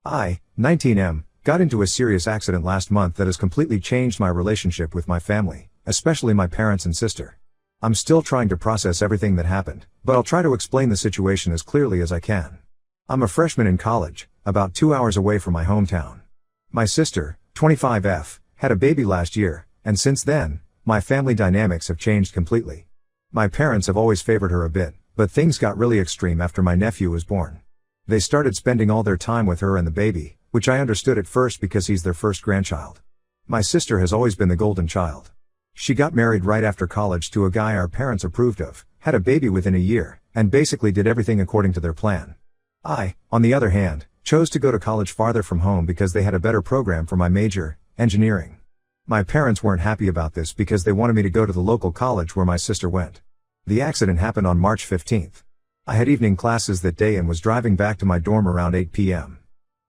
I, 19M, got into a serious accident last month that has completely changed my relationship with my family, especially my parents and sister. I'm still trying to process everything that happened, but I'll try to explain the situation as clearly as I can. I'm a freshman in college, about 2 hours away from my hometown. My sister, 25F, had a baby last year, and since then, my family dynamics have changed completely. My parents have always favored her a bit, but things got really extreme after my nephew was born. They started spending all their time with her and the baby, which I understood at first because he's their first grandchild. My sister has always been the golden child. She got married right after college to a guy our parents approved of, had a baby within a year, and basically did everything according to their plan. I, on the other hand, chose to go to college farther from home because they had a better program for my major, engineering. My parents weren't happy about this because they wanted me to go to the local college where my sister went. The accident happened on March 15th. I had evening classes that day and was driving back to my dorm around 8 p.m.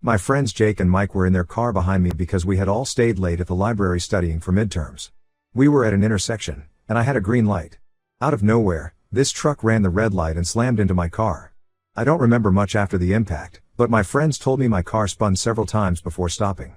My friends Jake and Mike were in their car behind me because we had all stayed late at the library studying for midterms. We were at an intersection, and I had a green light. Out of nowhere, this truck ran the red light and slammed into my car. I don't remember much after the impact, but my friends told me my car spun several times before stopping.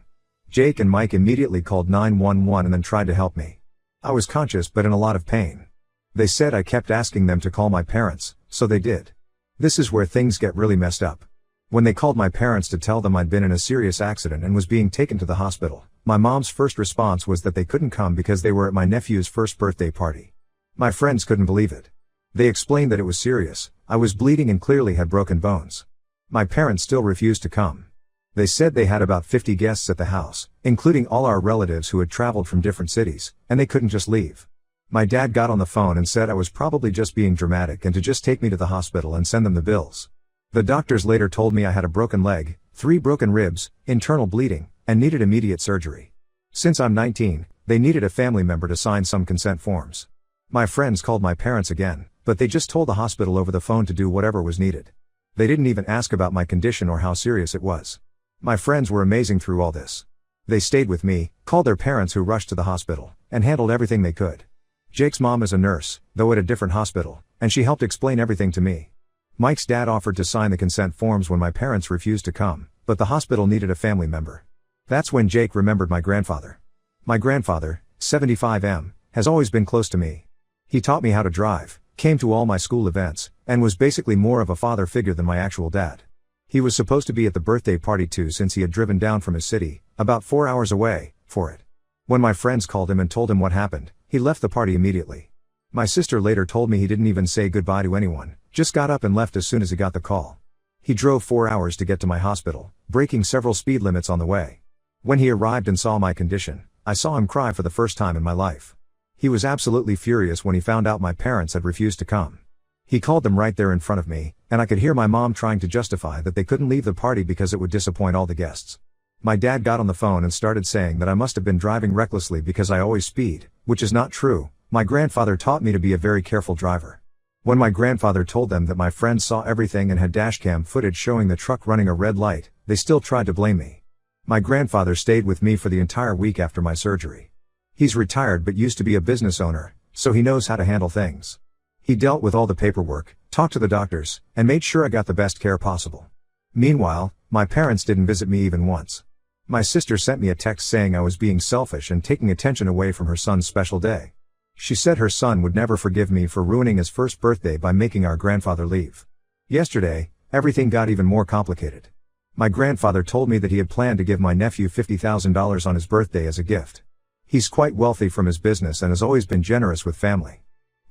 Jake and Mike immediately called 911 and then tried to help me. I was conscious but in a lot of pain. They said I kept asking them to call my parents, so they did. This is where things get really messed up. When they called my parents to tell them I'd been in a serious accident and was being taken to the hospital, my mom's first response was that they couldn't come because they were at my nephew's first birthday party. My friends couldn't believe it. They explained that it was serious, I was bleeding and clearly had broken bones. My parents still refused to come. They said they had about 50 guests at the house, including all our relatives who had traveled from different cities, and they couldn't just leave. My dad got on the phone and said I was probably just being dramatic and to just take me to the hospital and send them the bills. The doctors later told me I had a broken leg, 3 broken ribs, internal bleeding, and needed immediate surgery. Since I'm 19, they needed a family member to sign some consent forms. My friends called my parents again, but they just told the hospital over the phone to do whatever was needed. They didn't even ask about my condition or how serious it was. My friends were amazing through all this. They stayed with me, called their parents who rushed to the hospital, and handled everything they could. Jake's mom is a nurse, though at a different hospital, and she helped explain everything to me. Mike's dad offered to sign the consent forms when my parents refused to come, but the hospital needed a family member. That's when Jake remembered my grandfather. My grandfather, 75M, has always been close to me. He taught me how to drive, came to all my school events, and was basically more of a father figure than my actual dad. He was supposed to be at the birthday party too since he had driven down from his city, about 4 hours away, for it. When my friends called him and told him what happened, he left the party immediately. My sister later told me he didn't even say goodbye to anyone, just got up and left as soon as he got the call. He drove 4 hours to get to my hospital, breaking several speed limits on the way. When he arrived and saw my condition, I saw him cry for the first time in my life. He was absolutely furious when he found out my parents had refused to come. He called them right there in front of me, and I could hear my mom trying to justify that they couldn't leave the party because it would disappoint all the guests. My dad got on the phone and started saying that I must have been driving recklessly because I always speed, which is not true. My grandfather taught me to be a very careful driver. When my grandfather told them that my friends saw everything and had dashcam footage showing the truck running a red light, they still tried to blame me. My grandfather stayed with me for the entire week after my surgery. He's retired but used to be a business owner, so he knows how to handle things. He dealt with all the paperwork, talked to the doctors, and made sure I got the best care possible. Meanwhile, my parents didn't visit me even once. My sister sent me a text saying I was being selfish and taking attention away from her son's special day. She said her son would never forgive me for ruining his first birthday by making our grandfather leave. Yesterday, everything got even more complicated. My grandfather told me that he had planned to give my nephew $50,000 on his birthday as a gift. He's quite wealthy from his business and has always been generous with family.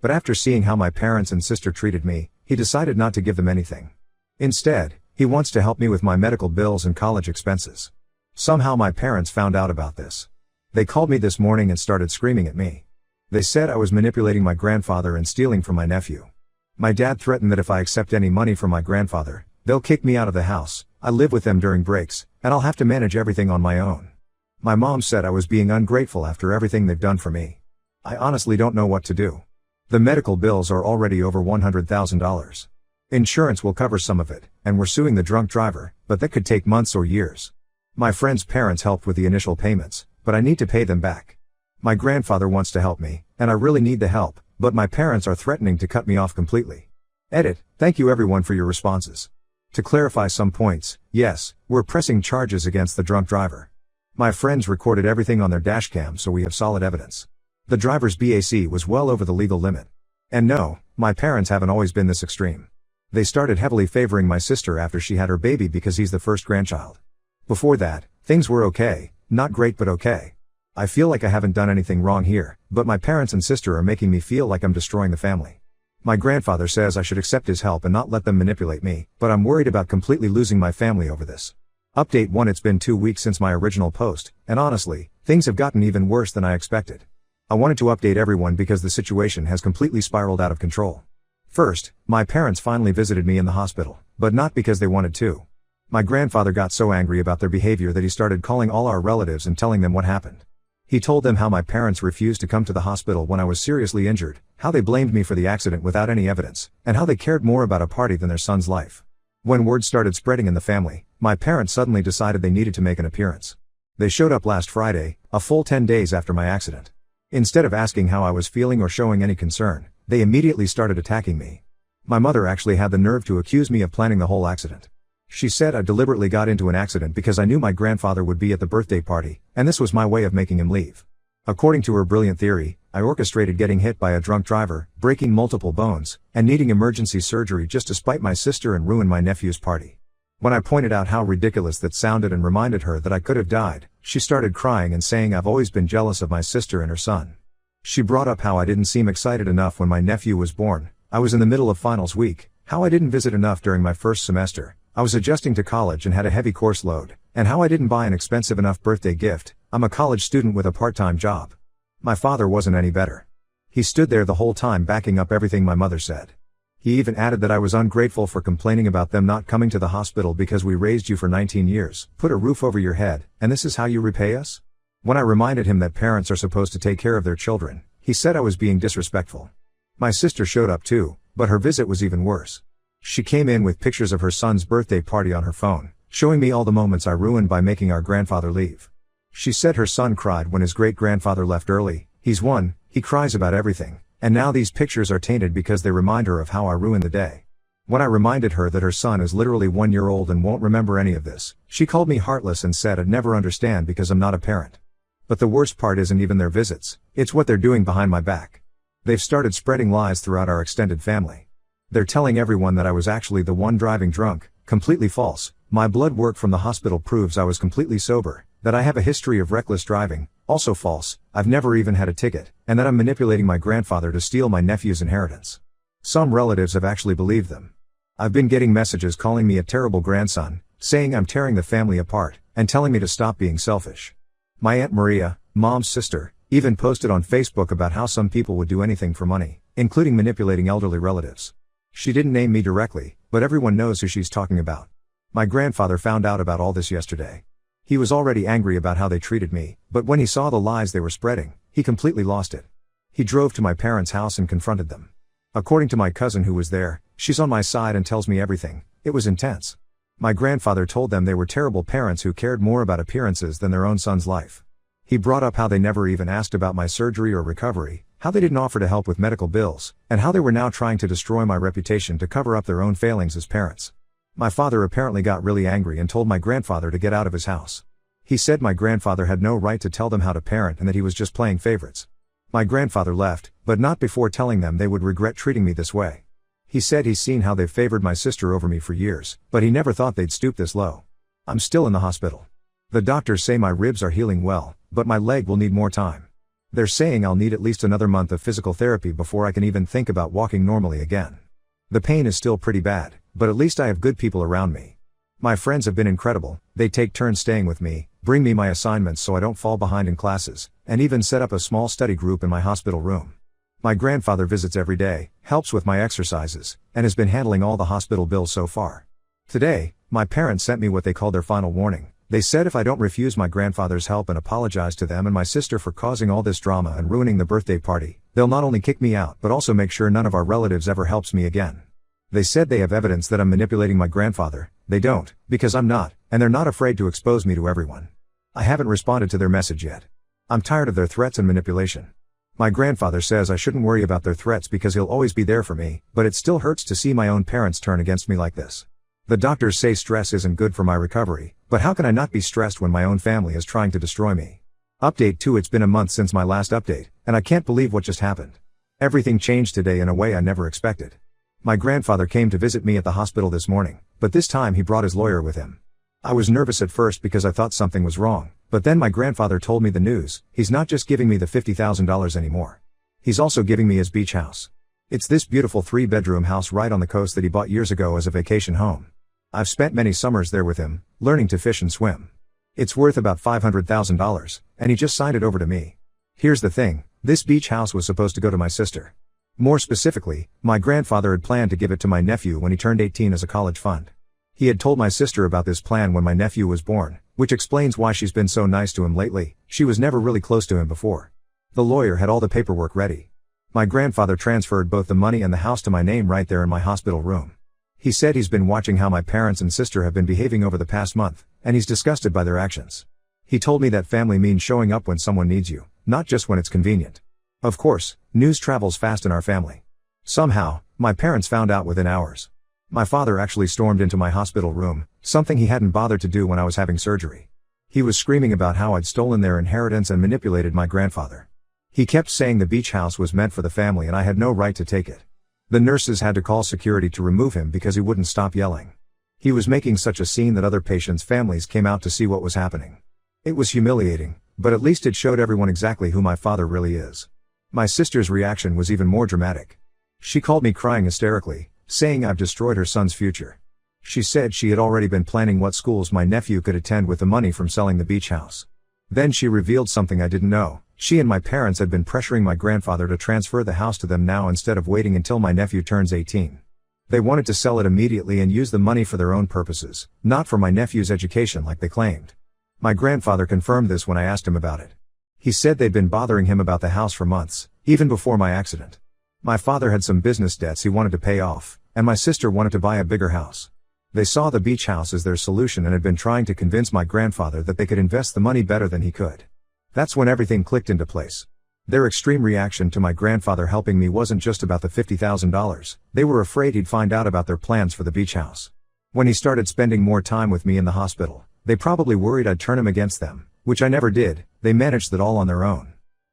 But after seeing how my parents and sister treated me, he decided not to give them anything. Instead, he wants to help me with my medical bills and college expenses. Somehow my parents found out about this. They called me this morning and started screaming at me. They said I was manipulating my grandfather and stealing from my nephew. My dad threatened that if I accept any money from my grandfather, they'll kick me out of the house. I live with them during breaks, and I'll have to manage everything on my own. My mom said I was being ungrateful after everything they've done for me. I honestly don't know what to do. The medical bills are already over $100,000. Insurance will cover some of it, and we're suing the drunk driver, but that could take months or years. My friend's parents helped with the initial payments, but I need to pay them back. My grandfather wants to help me, and I really need the help, but my parents are threatening to cut me off completely. Edit. Thank you everyone for your responses. To clarify some points, yes, we're pressing charges against the drunk driver. My friends recorded everything on their dashcam, so we have solid evidence. The driver's BAC was well over the legal limit. And no, my parents haven't always been this extreme. They started heavily favoring my sister after she had her baby because he's the first grandchild. Before that, things were okay, not great but okay. I feel like I haven't done anything wrong here, but my parents and sister are making me feel like I'm destroying the family. My grandfather says I should accept his help and not let them manipulate me, but I'm worried about completely losing my family over this. Update 1. It's been 2 weeks since my original post, and honestly, things have gotten even worse than I expected. I wanted to update everyone because the situation has completely spiraled out of control. First, my parents finally visited me in the hospital, but not because they wanted to. My grandfather got so angry about their behavior that he started calling all our relatives and telling them what happened. He told them how my parents refused to come to the hospital when I was seriously injured, how they blamed me for the accident without any evidence, and how they cared more about a party than their son's life. When word started spreading in the family, my parents suddenly decided they needed to make an appearance. They showed up last Friday, a full 10 days after my accident. Instead of asking how I was feeling or showing any concern, they immediately started attacking me. My mother actually had the nerve to accuse me of planning the whole accident. She said I deliberately got into an accident because I knew my grandfather would be at the birthday party, and this was my way of making him leave. According to her brilliant theory, I orchestrated getting hit by a drunk driver, breaking multiple bones, and needing emergency surgery just to spite my sister and ruin my nephew's party. When I pointed out how ridiculous that sounded and reminded her that I could have died, she started crying and saying I've always been jealous of my sister and her son. She brought up how I didn't seem excited enough when my nephew was born, I was in the middle of finals week, how I didn't visit enough during my first semester, I was adjusting to college and had a heavy course load, and how I didn't buy an expensive enough birthday gift. I'm a college student with a part-time job. My father wasn't any better. He stood there the whole time backing up everything my mother said. He even added that I was ungrateful for complaining about them not coming to the hospital because we raised you for 19 years, put a roof over your head, and this is how you repay us? When I reminded him that parents are supposed to take care of their children, he said I was being disrespectful. My sister showed up too, but her visit was even worse. She came in with pictures of her son's birthday party on her phone, showing me all the moments I ruined by making our grandfather leave. She said her son cried when his great-grandfather left early, he's one, he cries about everything, and now these pictures are tainted because they remind her of how I ruined the day. When I reminded her that her son is literally 1 year old and won't remember any of this, she called me heartless and said I'd never understand because I'm not a parent. But the worst part isn't even their visits, it's what they're doing behind my back. They've started spreading lies throughout our extended family. They're telling everyone that I was actually the one driving drunk, completely false. My blood work from the hospital proves I was completely sober, that I have a history of reckless driving, also false, I've never even had a ticket, and that I'm manipulating my grandfather to steal my nephew's inheritance. Some relatives have actually believed them. I've been getting messages calling me a terrible grandson, saying I'm tearing the family apart, and telling me to stop being selfish. My Aunt Maria, Mom's sister, even posted on Facebook about how some people would do anything for money, including manipulating elderly relatives. She didn't name me directly, but everyone knows who she's talking about. My grandfather found out about all this yesterday. He was already angry about how they treated me, but when he saw the lies they were spreading, he completely lost it. He drove to my parents' house and confronted them. According to my cousin who was there, she's on my side and tells me everything. It was intense. My grandfather told them they were terrible parents who cared more about appearances than their own son's life. He brought up how they never even asked about my surgery or recovery, how they didn't offer to help with medical bills, and how they were now trying to destroy my reputation to cover up their own failings as parents. My father apparently got really angry and told my grandfather to get out of his house. He said my grandfather had no right to tell them how to parent and that he was just playing favorites. My grandfather left, but not before telling them they would regret treating me this way. He said he's seen how they've favored my sister over me for years, but he never thought they'd stoop this low. I'm still in the hospital. The doctors say my ribs are healing well, but my leg will need more time. They're saying I'll need at least another month of physical therapy before I can even think about walking normally again. The pain is still pretty bad, but at least I have good people around me. My friends have been incredible, they take turns staying with me, bring me my assignments so I don't fall behind in classes, and even set up a small study group in my hospital room. My grandfather visits every day, helps with my exercises, and has been handling all the hospital bills so far. Today, my parents sent me what they call their final warning. They said if I don't refuse my grandfather's help and apologize to them and my sister for causing all this drama and ruining the birthday party, they'll not only kick me out but also make sure none of our relatives ever helps me again. They said they have evidence that I'm manipulating my grandfather. They don't, because I'm not, and they're not afraid to expose me to everyone. I haven't responded to their message yet. I'm tired of their threats and manipulation. My grandfather says I shouldn't worry about their threats because he'll always be there for me, but it still hurts to see my own parents turn against me like this. The doctors say stress isn't good for my recovery, but how can I not be stressed when my own family is trying to destroy me? Update 2. It's been a month since my last update, and I can't believe what just happened. Everything changed today in a way I never expected. My grandfather came to visit me at the hospital this morning, but this time he brought his lawyer with him. I was nervous at first because I thought something was wrong, but then my grandfather told me the news. He's not just giving me the $50,000 anymore. He's also giving me his beach house. It's this beautiful 3-bedroom house right on the coast that he bought years ago as a vacation home. I've spent many summers there with him, learning to fish and swim. It's worth about $500,000, and he just signed it over to me. Here's the thing, this beach house was supposed to go to my sister. More specifically, my grandfather had planned to give it to my nephew when he turned 18 as a college fund. He had told my sister about this plan when my nephew was born, which explains why she's been so nice to him lately. She was never really close to him before. The lawyer had all the paperwork ready. My grandfather transferred both the money and the house to my name right there in my hospital room. He said he's been watching how my parents and sister have been behaving over the past month, and he's disgusted by their actions. He told me that family means showing up when someone needs you, not just when it's convenient. Of course, news travels fast in our family. Somehow, my parents found out within hours. My father actually stormed into my hospital room, something he hadn't bothered to do when I was having surgery. He was screaming about how I'd stolen their inheritance and manipulated my grandfather. He kept saying the beach house was meant for the family and I had no right to take it. The nurses had to call security to remove him because he wouldn't stop yelling. He was making such a scene that other patients' families came out to see what was happening. It was humiliating, but at least it showed everyone exactly who my father really is. My sister's reaction was even more dramatic. She called me crying hysterically, saying I've destroyed her son's future. She said she had already been planning what schools my nephew could attend with the money from selling the beach house. Then she revealed something I didn't know. She and my parents had been pressuring my grandfather to transfer the house to them now instead of waiting until my nephew turns 18. They wanted to sell it immediately and use the money for their own purposes, not for my nephew's education like they claimed. My grandfather confirmed this when I asked him about it. He said they'd been bothering him about the house for months, even before my accident. My father had some business debts he wanted to pay off, and my sister wanted to buy a bigger house. They saw the beach house as their solution and had been trying to convince my grandfather that they could invest the money better than he could. That's when everything clicked into place. Their extreme reaction to my grandfather helping me wasn't just about the $50,000, they were afraid he'd find out about their plans for the beach house. When he started spending more time with me in the hospital, they probably worried I'd turn him against them, which I never did. They managed that all on their own.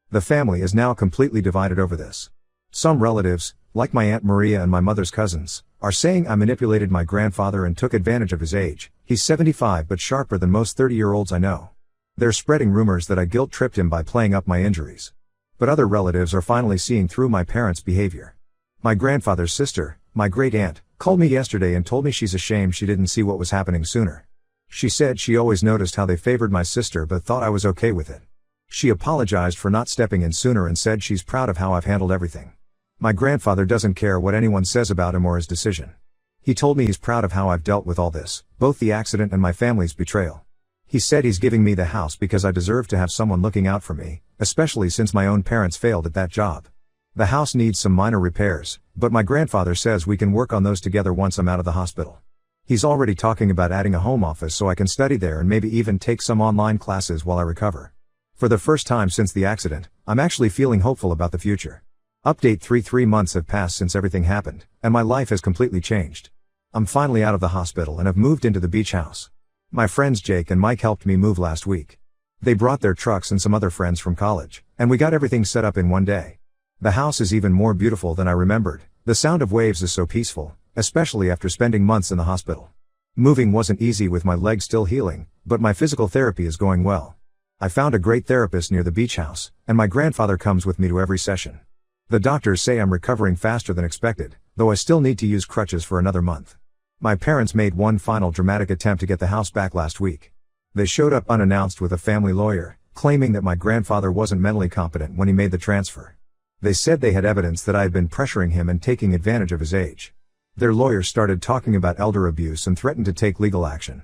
The family is now completely divided over this. Some relatives, like my Aunt Maria and my mother's cousins, are saying I manipulated my grandfather and took advantage of his age. He's 75 but sharper than most 30-year-olds I know. They're spreading rumors that I guilt-tripped him by playing up my injuries. But other relatives are finally seeing through my parents' behavior. My grandfather's sister, my great-aunt, called me yesterday and told me she's ashamed she didn't see what was happening sooner. She said she always noticed how they favored my sister but thought I was okay with it. She apologized for not stepping in sooner and said she's proud of how I've handled everything. My grandfather doesn't care what anyone says about him or his decision. He told me he's proud of how I've dealt with all this, both the accident and my family's betrayal. He said he's giving me the house because I deserve to have someone looking out for me, especially since my own parents failed at that job. The house needs some minor repairs, but my grandfather says we can work on those together once I'm out of the hospital. He's already talking about adding a home office so I can study there and maybe even take some online classes while I recover. For the first time since the accident, I'm actually feeling hopeful about the future. Update 3 months have passed since everything happened, and my life has completely changed. I'm finally out of the hospital and have moved into the beach house. My friends Jake and Mike helped me move last week. They brought their trucks and some other friends from college, and we got everything set up in one day. The house is even more beautiful than I remembered. The sound of waves is so peaceful, especially after spending months in the hospital. Moving wasn't easy with my leg still healing, but my physical therapy is going well. I found a great therapist near the beach house, and my grandfather comes with me to every session. The doctors say I'm recovering faster than expected, though I still need to use crutches for another month. My parents made one final dramatic attempt to get the house back last week. They showed up unannounced with a family lawyer, claiming that my grandfather wasn't mentally competent when he made the transfer. They said they had evidence that I had been pressuring him and taking advantage of his age. Their lawyer started talking about elder abuse and threatened to take legal action.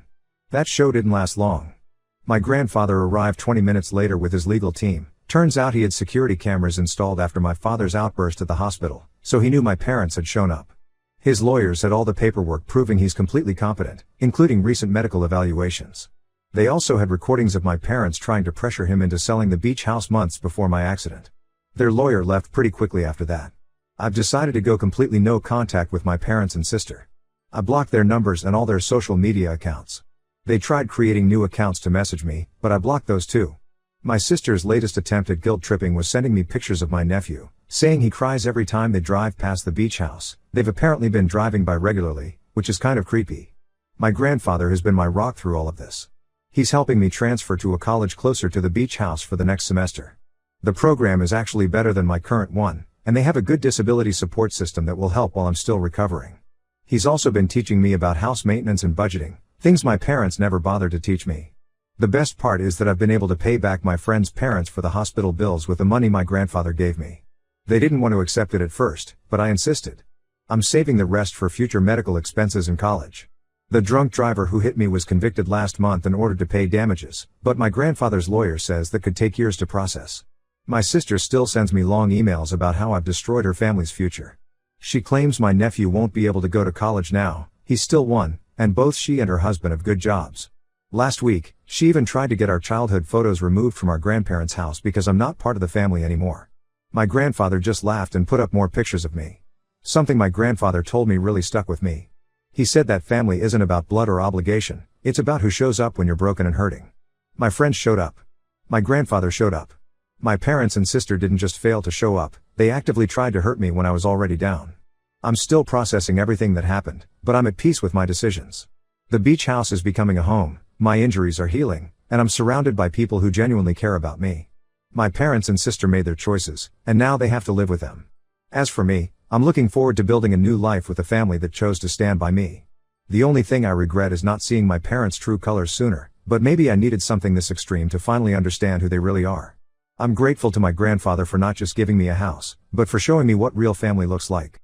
That show didn't last long. My grandfather arrived 20 minutes later with his legal team. Turns out he had security cameras installed after my father's outburst at the hospital, so he knew my parents had shown up. His lawyers had all the paperwork proving he's completely competent, including recent medical evaluations. They also had recordings of my parents trying to pressure him into selling the beach house months before my accident. Their lawyer left pretty quickly after that. I've decided to go completely no contact with my parents and sister. I blocked their numbers and all their social media accounts. They tried creating new accounts to message me, but I blocked those too. My sister's latest attempt at guilt tripping was sending me pictures of my nephew, saying he cries every time they drive past the beach house they've apparently been driving by regularly, which is kind of creepy. My grandfather has been my rock through all of this. He's helping me transfer to a college closer to the beach house for the next semester. The program is actually better than my current one, and they have a good disability support system that will help while I'm still recovering. He's also been teaching me about house maintenance and budgeting, things my parents never bothered to teach me. The best part is that I've been able to pay back my friend's parents for the hospital bills with the money my grandfather gave me. They didn't want to accept it at first, but I insisted. I'm saving the rest for future medical expenses in college. The drunk driver who hit me was convicted last month and ordered to pay damages, but my grandfather's lawyer says that could take years to process. My sister still sends me long emails about how I've destroyed her family's future. She claims my nephew won't be able to go to college now, he's still one, and both she and her husband have good jobs. Last week, she even tried to get our childhood photos removed from our grandparents' house because I'm not part of the family anymore. My grandfather just laughed and put up more pictures of me. Something my grandfather told me really stuck with me. He said that family isn't about blood or obligation, it's about who shows up when you're broken and hurting. My friends showed up. My grandfather showed up. My parents and sister didn't just fail to show up, they actively tried to hurt me when I was already down. I'm still processing everything that happened, but I'm at peace with my decisions. The beach house is becoming a home, my injuries are healing, and I'm surrounded by people who genuinely care about me. My parents and sister made their choices, and now they have to live with them. As for me, I'm looking forward to building a new life with a family that chose to stand by me. The only thing I regret is not seeing my parents' true colors sooner, but maybe I needed something this extreme to finally understand who they really are. I'm grateful to my grandfather for not just giving me a house, but for showing me what real family looks like.